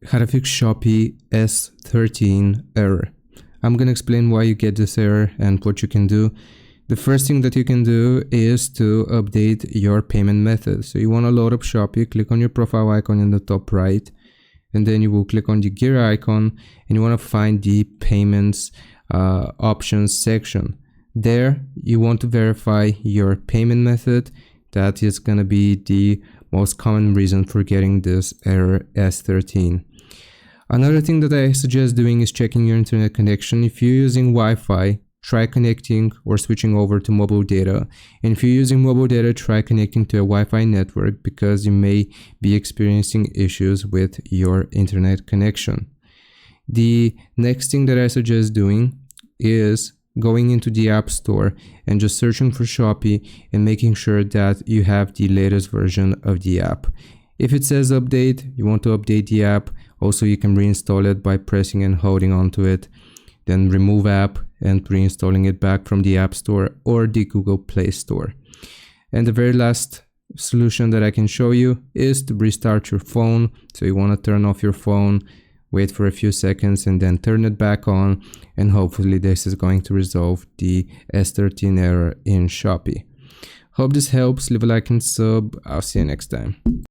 How to fix Shopee S13 error. I'm going to explain why you get this error and what you can do. The first thing that you can do is to update your payment method. So you want to load up Shopee, click on your profile icon in the top right, and then you will click on the gear icon and you want to find the payments options section. There you want to verify your payment method. That is going to be the most common reason for getting this error S13. Another thing that I suggest doing is checking your internet connection. If you're using Wi-Fi, try connecting or switching over to mobile data. And if you're using mobile data, try connecting to a Wi-Fi network because you may be experiencing issues with your internet connection. The next thing that I suggest doing is going into the App Store and just searching for Shopee and making sure that you have the latest version of the app. If it says update, you want to update the app. Also, you can reinstall it by pressing and holding onto it. Then remove app and reinstalling it back from the App Store or the Google Play Store. And the very last solution that I can show you is to restart your phone. So you want to turn off your phone, wait for a few seconds and then turn it back on, and hopefully this is going to resolve the S13 error in Shopee. Hope this helps. Leave a like and sub. I'll see you next time.